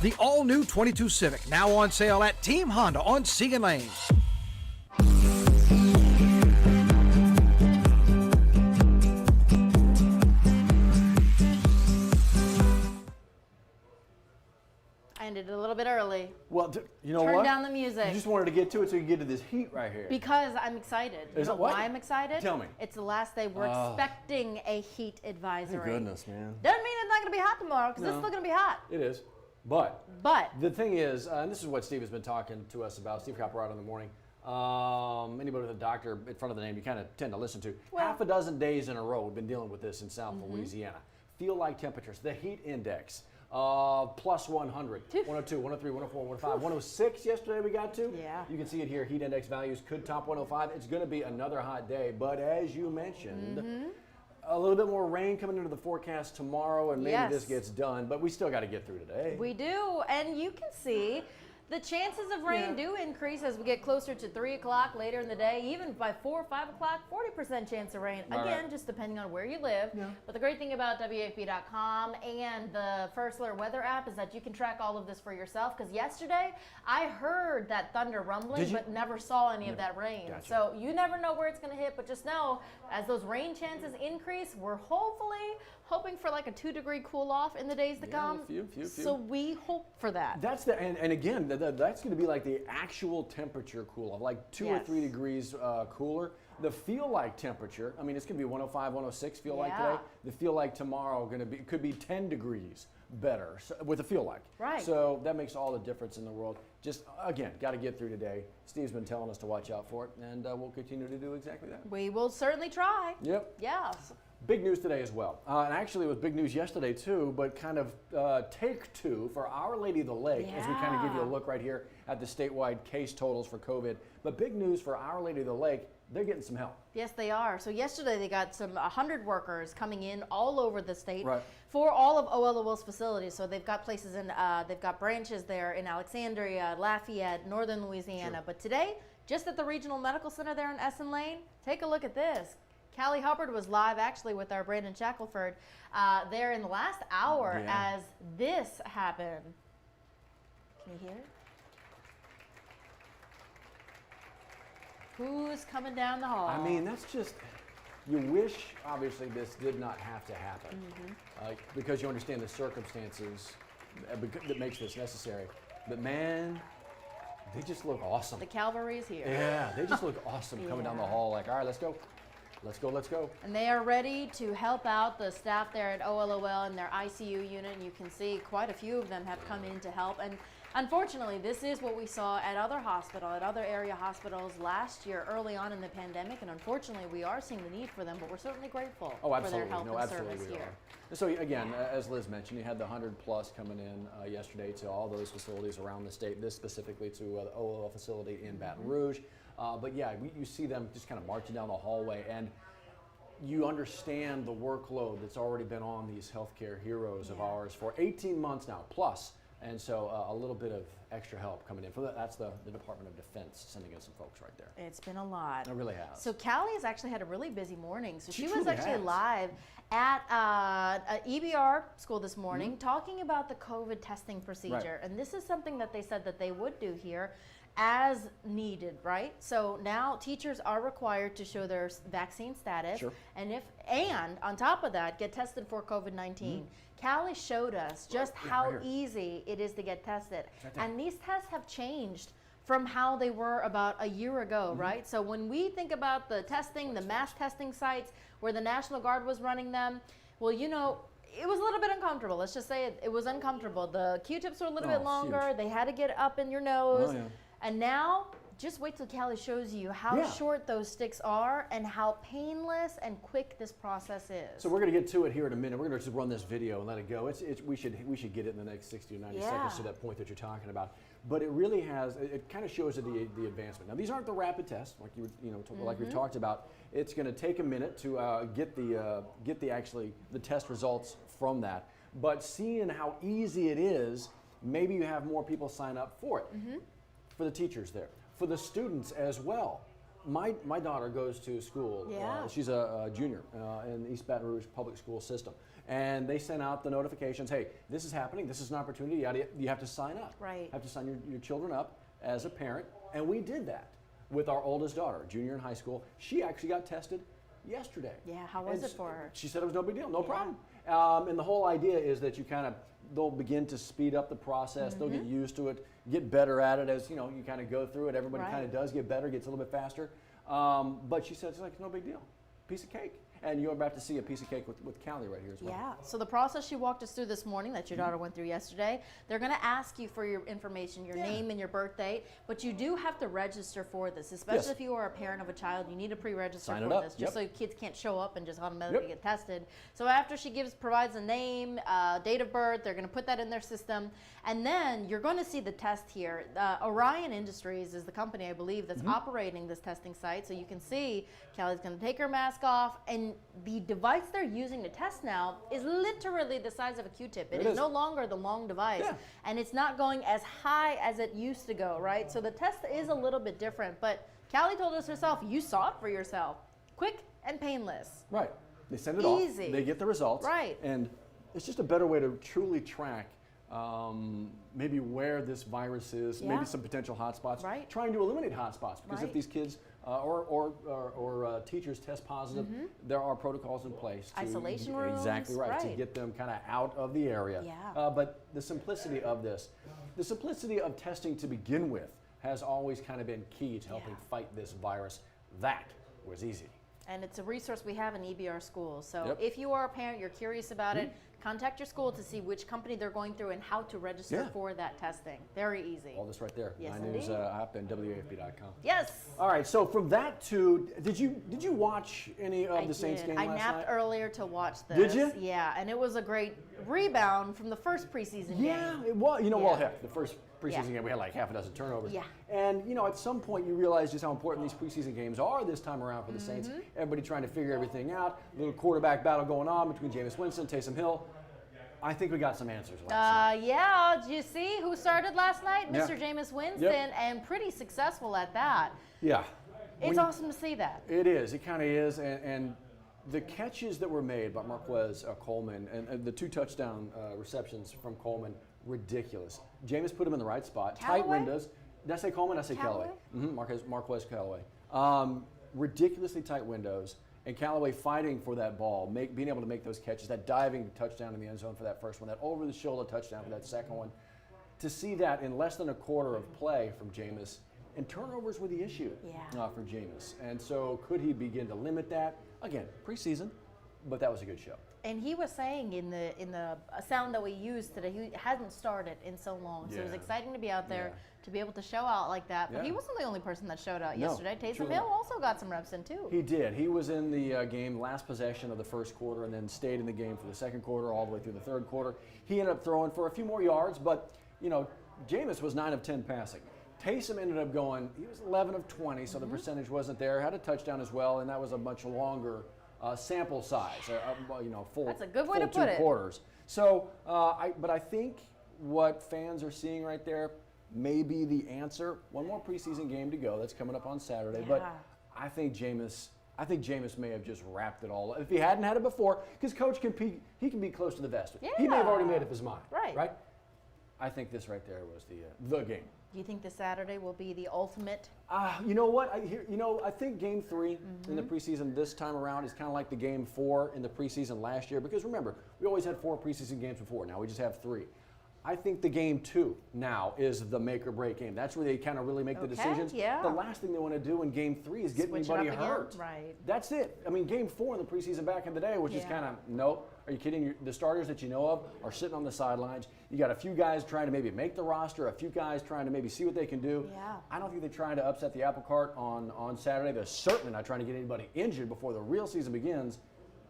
The all-new 22 Civic, now on sale at Team Honda on Siegen Lane. I ended it a little bit early. Well, you know what? Turn down the music. You just wanted to get to it so you can get to this heat right here. Because I'm excited. You know why I'm excited? Tell me. It's the last day. We're expecting a heat advisory. Thank goodness, man. Doesn't mean it's not going to be hot tomorrow, because it's still going to be hot. It is. But the thing is, and this is what Steve has been talking to us about, Steve Caparotto in the morning. Anybody with a doctor in front of the name you kind of tend to listen to. Well, half a dozen days in a row we've been dealing with this in South Louisiana. Feel like temperatures, the heat index, plus 100, 102, 103, 104, 105, 106 yesterday we got to. Yeah. You can see it here, heat index values could top 105. It's going to be another hot day, but as you mentioned, a little bit more rain coming into the forecast tomorrow, and maybe this gets done, but we still got to get through today. We do, and you can see the chances of rain do increase as we get closer to 3 o'clock later in the day. Even by 4 or 5 o'clock, 40% chance of rain. Again, just depending on where you live. But the great thing about WAFB.com and the First Alert Weather app is that you can track all of this for yourself. Because yesterday, I heard that thunder rumbling, but never saw any of that rain. Gotcha. So you never know where it's going to hit, but just know, as those rain chances increase, we're hoping for like a 2-degree cool off in the days to come. Few. So we hope for that. That's and again, that's going to be like the actual temperature cool off, like 2 or 3 degrees cooler. The feel like temperature, I mean, it's going to be 105, 106 feel like today. The feel like tomorrow could be 10 degrees better with a feel like. Right. So that makes all the difference in the world. Just, again, got to get through today. Steve's been telling us to watch out for it, and we'll continue to do exactly that. We will certainly try. Yep. Yes. Big news today as well. And actually it was big news yesterday too, but kind of take two for Our Lady of the Lake as we kind of give you a look right here at the statewide case totals for COVID. But big news for Our Lady of the Lake, they're getting some help. Yes, they are. So yesterday they got some 100 workers coming in all over the state for all of OLOL's facilities. So they've got places in, they've got branches there in Alexandria, Lafayette, Northern Louisiana. But today, just at the Regional Medical Center there in Essen Lane, take a look at this. Callie Hubbard was live actually with our Brandon Shackelford there in the last hour as this happened. Can you hear it? Who's coming down the hall? I mean, that's just, you wish obviously this did not have to happen because you understand the circumstances that makes this necessary. But man, they just look awesome. The cavalry's here. Yeah, they just look awesome coming down the hall like, all right, let's go. Let's go, let's go. And they are ready to help out the staff there at OLOL in their ICU unit. And you can see quite a few of them have come in to help. And unfortunately, this is what we saw at other area hospitals last year early on in the pandemic. And unfortunately, we are seeing the need for them, but we're certainly grateful for their help and service here. So again, as Liz mentioned, you had the 100 plus coming in yesterday to all those facilities around the state, this specifically to the OLOL facility in Baton Rouge. But yeah, you see them just kind of marching down the hallway, and you understand the workload that's already been on these healthcare heroes of ours for 18 months now, plus. And so a little bit of extra help coming in. That's the Department of Defense sending in some folks right there. It's been a lot. It really has. So Callie has actually had a really busy morning. So she was truly actually has. live at EBR school this morning talking about the COVID testing procedure. And this is something that they said that they would do here as needed, right? So now teachers are required to show their vaccine status, and on top of that, get tested for COVID-19. Callie showed us just how easy it is to get tested, and these tests have changed from how they were about a year ago, right? So when we think about the testing, the mass testing sites where the National Guard was running them, well, you know, it was a little bit uncomfortable. Let's just say it was uncomfortable. The Q-tips were a little bit longer. They had to get up in your nose. And now, just wait till Callie shows you how short those sticks are and how painless and quick this process is. So we're going to get to it here in a minute. We're going to just run this video and let it go. We should get it in the next 60 or 90 seconds to that point that you're talking about. But it really has. It kind of shows the advancement. Now these aren't the rapid tests like like we talked about. It's going to take a minute to get the test results from that. But seeing how easy it is, maybe you have more people sign up for it. For the teachers there, for the students as well. my daughter goes to school. Yeah. She's a junior in the East Baton Rouge public school system. And they sent out the notifications, hey, this is happening, this is an opportunity, you have to sign up. Right. You have to sign your children up as a parent. And we did that with our oldest daughter, junior in high school. She actually got tested yesterday. Yeah, how was it for her? She said it was no big deal, no problem. And the whole idea is that they'll begin to speed up the process, they'll get used to it, get better at it as you kind of go through it. Everybody kind of does get better, gets a little bit faster. But she said it's like no big deal, piece of cake. And you're about to see a piece of cake with Callie right here as well. Yeah, so the process she walked us through this morning that your daughter went through yesterday, they're going to ask you for your information, your name and your birth date, but you do have to register for this, especially if you are a parent of a child. You need to pre-register for this just so kids can't show up and just automatically get tested. So after she provides a name, date of birth, they're going to put that in their system, and then you're going to see the test here. Orion Industries is the company, I believe, that's operating this testing site. So you can see Callie's going to take her mask off, and the device they're using to test now is literally the size of a Q-tip. It is no longer the long device, and it's not going as high as it used to go, right? So the test is a little bit different, but Callie told us herself, you saw it for yourself. Quick and painless. Right. They send it Easy. off. They get the results. Right. And it's just a better way to truly track maybe where this virus is, maybe some potential hotspots. Right. Trying to eliminate hotspots because if these kids or teachers test positive, there are protocols in place. To, isolation rooms. Exactly right, to get them kind of out of the area. Yeah. But the simplicity of this, the simplicity of testing to begin with has always kind of been key to helping fight this virus. That was easy. And it's a resource we have in EBR schools. So if you are a parent, you're curious about it, contact your school to see which company they're going through and how to register for that testing. Very easy. All this right there. Yes, My news app and WAFB.com. Yes. All right. So from that to, did you watch any of the Saints game last night? I napped earlier to watch this. Did you? Yeah, and it was a great rebound from the first preseason game. Yeah, it was. Well, heck, the first preseason game we had like half a dozen turnovers. Yeah. And at some point you realize just how important these preseason games are this time around for the Saints. Everybody trying to figure everything out. Little quarterback battle going on between Jameis Winston, Taysom Hill. I think we got some answers last night. Yeah, did you see who started last night? Mr. Jameis Winston, and pretty successful at that. Yeah. It's awesome to see that. It is. It kind of is. And the catches that were made by Marquez Coleman and the 2 touchdown receptions from Coleman, ridiculous. Jameis put him in the right spot. Callaway? Tight windows. Did I say Coleman? I say Callaway. Marquez Callaway. Ridiculously tight windows. And Callaway fighting for that ball, being able to make those catches, that diving touchdown in the end zone for that first one, that over-the-shoulder touchdown for that second one. To see that in less than a quarter of play from Jameis, and turnovers were the issue for Jameis. And so could he begin to limit that? Again, preseason, but that was a good show. And he was saying in the sound that we used today, he hadn't started in so long. So it was exciting to be out there to be able to show out like that. But he wasn't the only person that showed out yesterday. Taysom Hill also got some reps in too. He did. He was in the game last possession of the first quarter and then stayed in the game for the second quarter all the way through the third quarter. He ended up throwing for a few more yards, but Jameis was 9 of 10 passing. Taysom ended up going, he was 11 of 20, so the percentage wasn't there. Had a touchdown as well, and that was a much longer sample size, full. That's a good way to full put 2 it. quarters. So, but I think what fans are seeing right there may be the answer. One more preseason game to go. That's coming up on Saturday. But I think Jameis may have just wrapped it all up. If he hadn't had it before, because Coach can be close to the vest. He may have already made up his mind. Right. I think this right there was the game. Do you think this Saturday will be the ultimate? You know what? I think Game 3 in the preseason this time around is kind of like the Game 4 in the preseason last year. Because remember, we always had 4 preseason games before. Now we just have 3. I think the Game 2 now is the make or break game. That's where they kind of really make the decisions. Yeah. The last thing they want to do in Game 3 is get Switch anybody it up hurt. again. Right. That's it. I mean, Game 4 in the preseason back in the day was just kind of, nope. Are you kidding? The starters that you know of are sitting on the sidelines. You got a few guys trying to maybe make the roster, a few guys trying to maybe see what they can do. Yeah. I don't think they're trying to upset the apple cart on Saturday. They're certainly not trying to get anybody injured before the real season begins.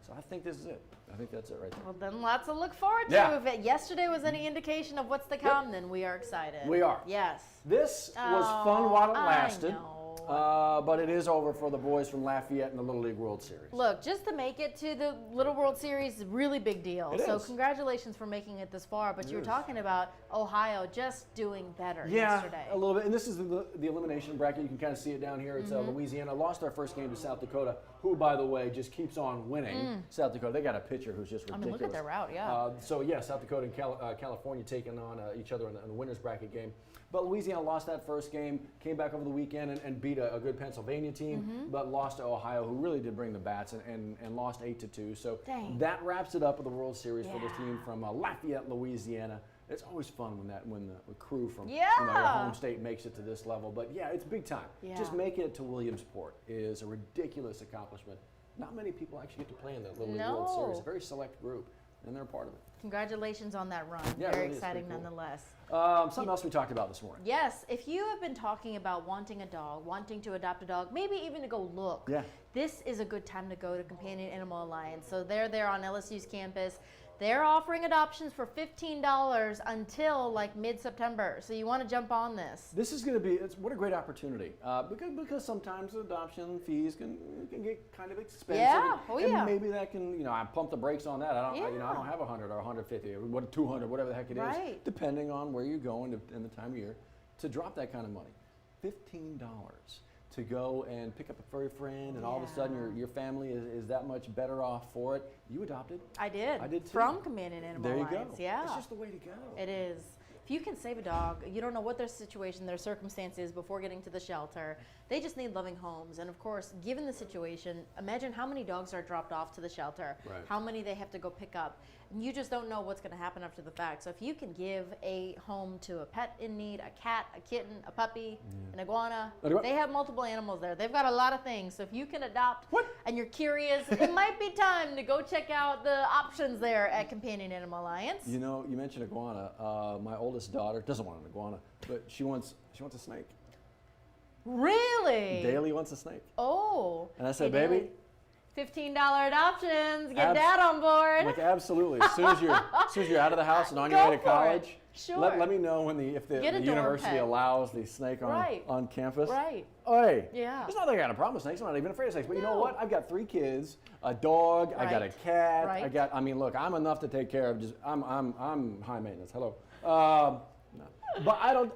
So I think this is it. I think that's it right there. Well, then lots to look forward to. Yeah. If yesterday was any indication of what's to come, then we are excited. We are. Yes. This was fun while it lasted. I know. But it is over for the boys from Lafayette in the Little League World Series. Look, just to make it to the Little World Series is a really big deal. It so is. congratulations for making it this far. But you were talking about Ohio just doing better Yeah, yesterday. a little bit. And this is the elimination bracket. You can kind of see it down here. It's Louisiana lost their first game to South Dakota, who, by the way, just keeps on winning. South Dakota, they got a pitcher who's just ridiculous. I mean, look at their route, yeah. So, yeah, South Dakota and California taking on each other in the winner's bracket game. But Louisiana lost that first game, came back over the weekend and beat a good Pennsylvania team, but lost to Ohio, who really did bring the bats and lost 8-2. So that wraps it up with the World Series for the team from Lafayette, Louisiana. It's always fun when the crew from your home state makes it to this level. But yeah, it's big time. Yeah. Just making it to Williamsport is a ridiculous accomplishment. Not many people actually get to play in the Little League World Series. A very select group, and they're a part of it. Congratulations on that run. Yeah, Very it really is exciting pretty cool. nonetheless. Something else we talked about this morning. Yes, if you have been talking about wanting a dog, wanting to adopt a dog, maybe even to go look, this is a good time to go to Companion Animal Alliance. So they're there on LSU's campus. They're offering adoptions for $15 until like mid-September. So you want to jump on this. This is going to be, what a great opportunity. Because sometimes adoption fees can get kind of expensive. Yeah, and maybe that can, I pump the brakes on that. I don't have 100 or 150 or 200, whatever the heck it is, depending on where you're going and the time of year, to drop that kind of money. $15 to go and pick up a furry friend, and all of a sudden your family is that much better off for it. You adopted. I did. I did too. From Companion Animal Alliance. There you go. Yeah. It's just the way to go. It is. If you can save a dog, you don't know what their situation, their circumstances before getting to the shelter. They just need loving homes. And of course, given the situation, imagine how many dogs are dropped off to the shelter, how many they have to go pick up. And you just don't know what's going to happen after the fact. So if you can give a home to a pet in need, a cat, a kitten, a puppy, an iguana, they have multiple animals there. They've got a lot of things. So if you can adopt and you're curious, it might be time to go check out the options there at Companion Animal Alliance. You mentioned iguana. My oldest daughter doesn't want an iguana, but she wants a snake. Really? Daly wants a snake. Oh. And I said, baby, $15 adoptions. Get Dad on board. Like absolutely. As soon as you're out of the house and on your way to college, let me know if the university allows the snake on campus. Right. Hey. Yeah. It's not like I got a problem with snakes. I'm not even afraid of snakes. But you know what? I've got 3 kids, a dog. I got a cat. Look, I'm enough to take care of. I'm high maintenance. Hello. But I don't.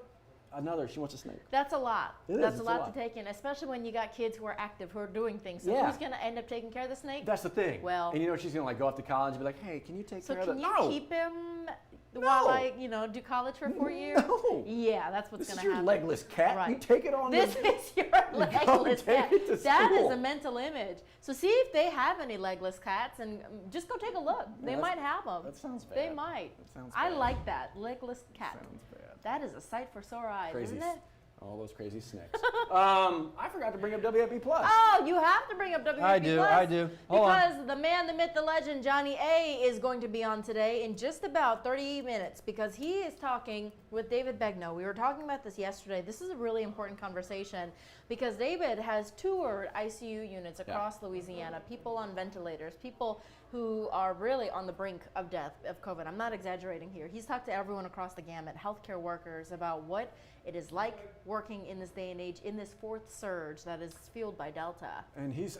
She wants a snake. That's a lot. That's a lot to take in, especially when you got kids who are active, who are doing things. So who's going to end up taking care of the snake? That's the thing. Well, and she's going to go off to college and be like, hey, can you take care of it? So can you keep him while I, do college for 4 years? No. Yeah, that's what's going to happen. This is your legless cat. Right. You take it on. This is your legless cat. That is a mental image. So see if they have any legless cats and just go take a look. They might have them. That sounds bad. They might. That sounds I bad. like that. Legless cat. Sounds bad. That is a sight for sore eyes, Crazy. isn't it? All those crazy snakes. I forgot to bring up WFB Plus. Oh, you have to bring up WFB Plus. I do. Because the man, the myth, the legend, Johnny A is going to be on today in just about 30 minutes because he is talking with David Begnaud. We were talking about this yesterday. This is a really important conversation because David has toured ICU units across Louisiana, people on ventilators, people who are really on the brink of death of COVID. I'm not exaggerating here. He's talked to everyone across the gamut, healthcare workers, about what it is like working in this day and age in this 4th surge that is fueled by Delta. And he's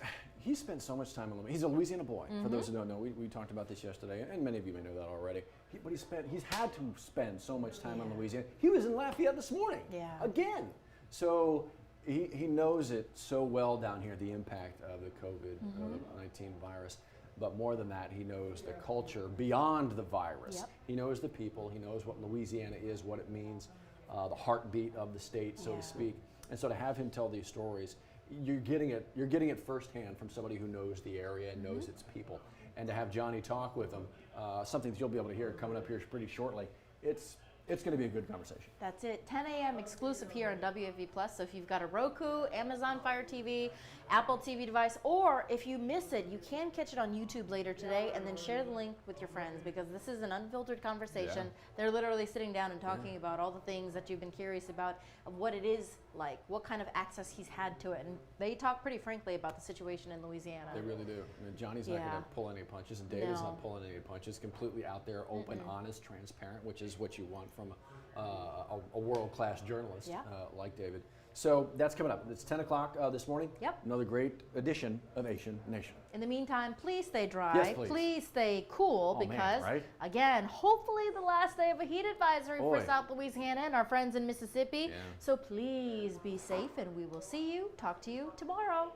spent so much time in Louisiana. He's a Louisiana boy. For those who don't know, we talked about this yesterday, and many of you may know that already. But he's had to spend so much time in Louisiana. He was in Lafayette this morning. Again. So he knows it so well down here, the impact of the COVID-19 virus. But more than that, he knows the culture beyond the virus. He knows the people. He knows what Louisiana is, what it means, the heartbeat of the state, so to speak. And so to have him tell these stories, you're getting it firsthand from somebody who knows the area and knows its people. And to have Johnny talk with him, something that you'll be able to hear coming up here pretty shortly, it's going to be a good conversation. That's it. 10 a.m. exclusive here on WFV Plus. So if you've got a Roku, Amazon Fire TV, Apple TV device, or if you miss it, you can catch it on YouTube later today and then share the link with your friends because this is an unfiltered conversation. They're literally sitting down and talking about all the things that you've been curious about, of what it is like, what kind of access he's had to it. And they talk pretty frankly about the situation in Louisiana. They really do. I mean, Johnny's not going to pull any punches, and David's not pulling any punches. Completely out there, open, honest, transparent, which is what you want from a world-class journalist like David. So that's coming up. It's 10 o'clock this morning. Yep. Another great edition of Asian Nation. In the meantime, please stay dry. Yes, please. Stay cool Oh, man, because, right? again, hopefully the last day of a heat advisory Boy. for South Louisiana and our friends in Mississippi. Yeah. So please be safe, and we will see you, talk to you tomorrow.